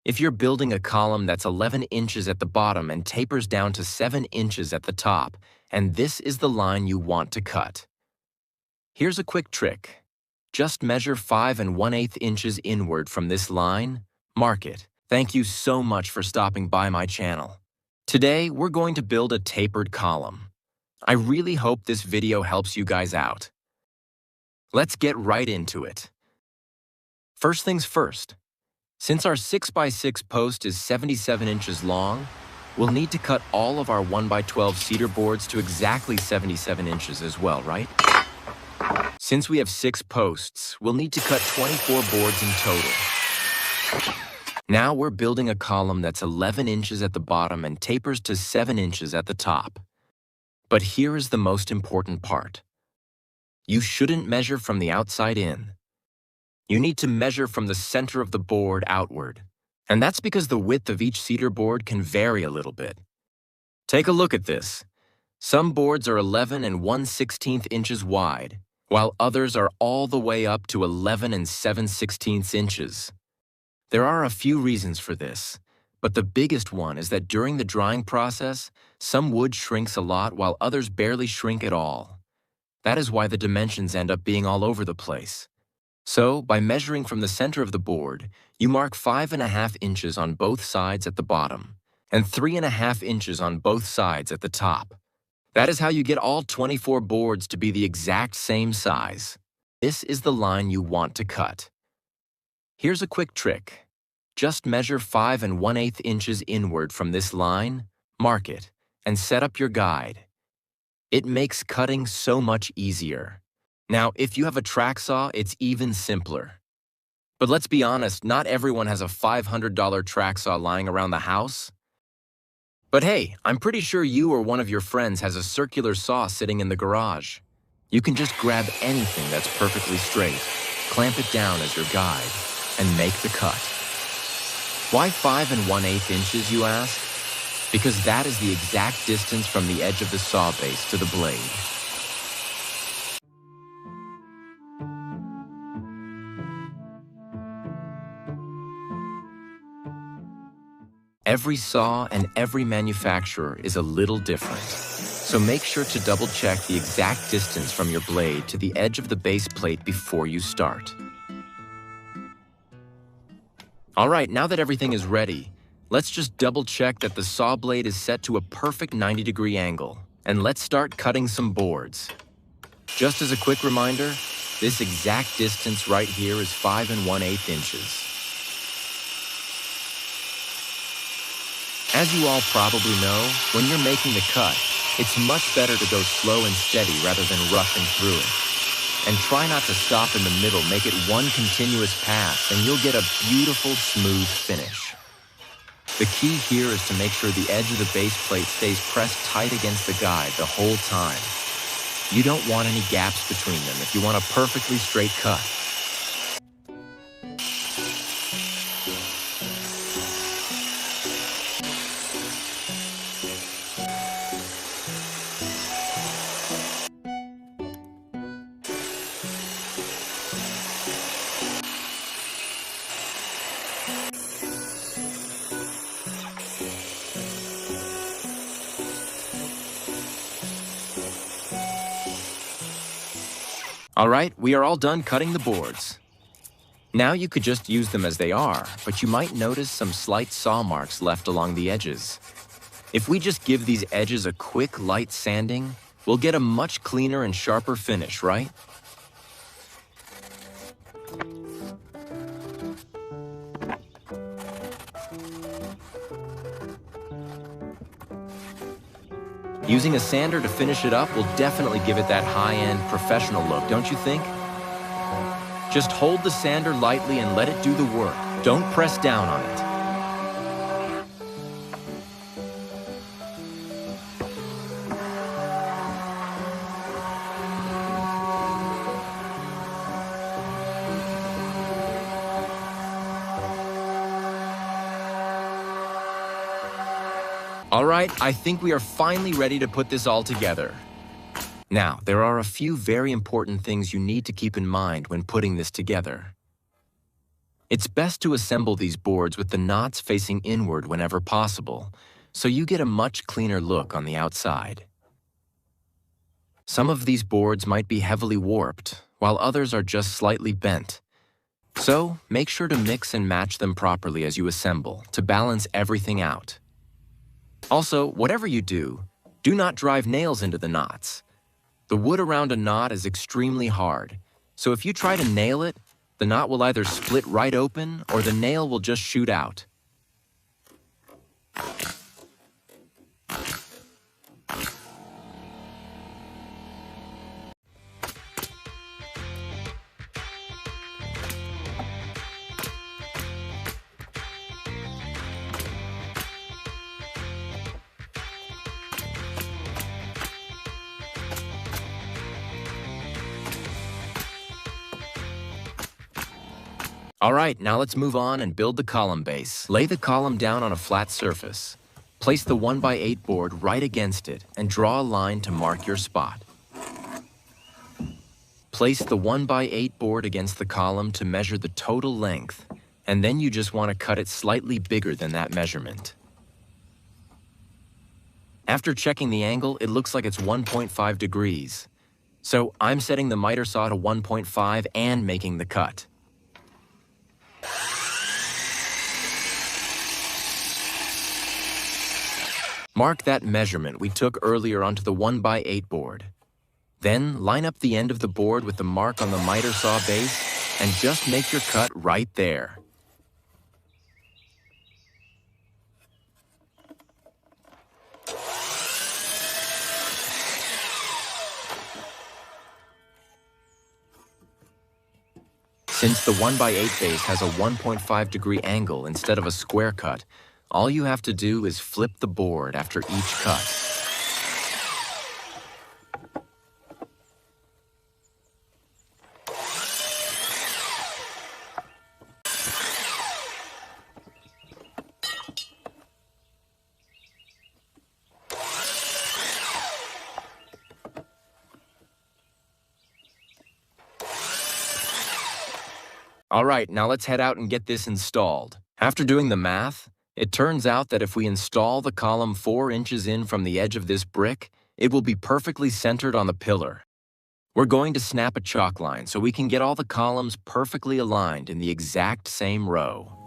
If you're building a column that's 11 inches at the bottom and tapers down to 7 inches at the top, and this is the line you want to cut. Here's a quick trick. Just measure 5 1/8 inches inward from this line, mark it. Thank you so much for stopping by my channel. Today, we're going to build a tapered column. I really hope this video helps you guys out. Let's get right into it. First things first, since our 6x6 post is 77 inches long, we'll need to cut all of our 1x12 cedar boards to exactly 77 inches as well, right? Since we have 6 posts, we'll need to cut 24 boards in total. Now we're building a column that's 11 inches at the bottom and tapers to 7 inches at the top. But here is the most important part. You shouldn't measure from the outside in. You need to measure from the center of the board outward. And that's because the width of each cedar board can vary a little bit. Take a look at this. Some boards are 11 1/16 inches wide, while others are all the way up to 11 7/16 inches. There are a few reasons for this, but the biggest one is that during the drying process, some wood shrinks a lot while others barely shrink at all. That is why the dimensions end up being all over the place. So, by measuring from the center of the board, you mark 5 1/2 inches on both sides at the bottom, and 3 1/2 inches on both sides at the top. That is how you get all 24 boards to be the exact same size. This is the line you want to cut. Here's a quick trick. Just measure 5 1/8 inches inward from this line, mark it, and set up your guide. It makes cutting so much easier. Now, if you have a track saw, it's even simpler. But let's be honest, not everyone has a $500 track saw lying around the house. But hey, I'm pretty sure you or one of your friends has a circular saw sitting in the garage. You can just grab anything that's perfectly straight, clamp it down as your guide, and make the cut. Why 5 1/8 inches, you ask? Because that is the exact distance from the edge of the saw base to the blade. Every saw and every manufacturer is a little different, so make sure to double check the exact distance from your blade to the edge of the base plate before you start. Alright, now that everything is ready, let's just double check that the saw blade is set to a perfect 90-degree angle, and let's start cutting some boards. Just as a quick reminder, this exact distance right here is 5 1/8 inches. As you all probably know, when you're making the cut, it's much better to go slow and steady rather than rushing through it. And try not to stop in the middle, make it one continuous pass, and you'll get a beautiful, smooth finish. The key here is to make sure the edge of the base plate stays pressed tight against the guide the whole time. You don't want any gaps between them if you want a perfectly straight cut. Alright, we are all done cutting the boards. Now you could just use them as they are, but you might notice some slight saw marks left along the edges. If we just give these edges a quick light sanding, we'll get a much cleaner and sharper finish, right? Using a sander to finish it up will definitely give it that high-end professional look, don't you think? Just hold the sander lightly and let it do the work. Don't press down on it. All right, I think we are finally ready to put this all together. Now, there are a few very important things you need to keep in mind when putting this together. It's best to assemble these boards with the knots facing inward whenever possible, so you get a much cleaner look on the outside. Some of these boards might be heavily warped, while others are just slightly bent. So, make sure to mix and match them properly as you assemble to balance everything out. Also, whatever you do, do not drive nails into the knots. The wood around a knot is extremely hard, so if you try to nail it, the knot will either split right open or the nail will just shoot out. All right, now let's move on and build the column base. Lay the column down on a flat surface. Place the 1x8 board right against it and draw a line to mark your spot. Place the 1x8 board against the column to measure the total length, and then you just want to cut it slightly bigger than that measurement. After checking the angle, it looks like it's 1.5 degrees. So I'm setting the miter saw to 1.5 and making the cut. Mark that measurement we took earlier onto the 1x8 board. Then line up the end of the board with the mark on the miter saw base and just make your cut right there. Since the 1x8 base has a 1.5 degree angle instead of a square cut, all you have to do is flip the board after each cut. All right, now let's head out and get this installed. After doing the math, it turns out that if we install the column 4 inches in from the edge of this brick, it will be perfectly centered on the pillar. We're going to snap a chalk line so we can get all the columns perfectly aligned in the exact same row.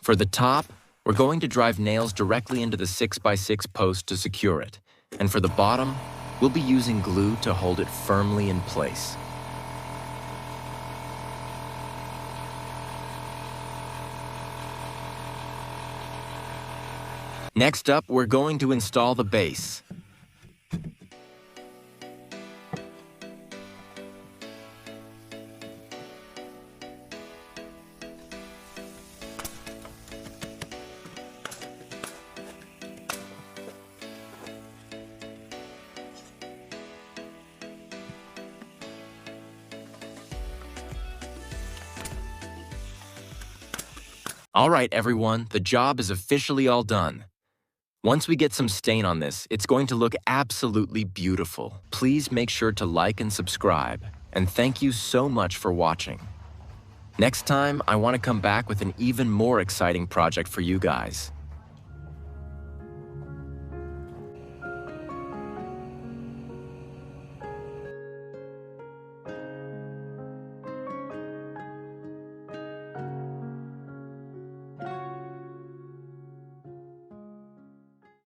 For the top, we're going to drive nails directly into the 6x6 post to secure it. And for the bottom, we'll be using glue to hold it firmly in place. Next up, we're going to install the base. All right, everyone, the job is officially all done. Once we get some stain on this, it's going to look absolutely beautiful. Please make sure to like and subscribe, and thank you so much for watching. Next time, I want to come back with an even more exciting project for you guys.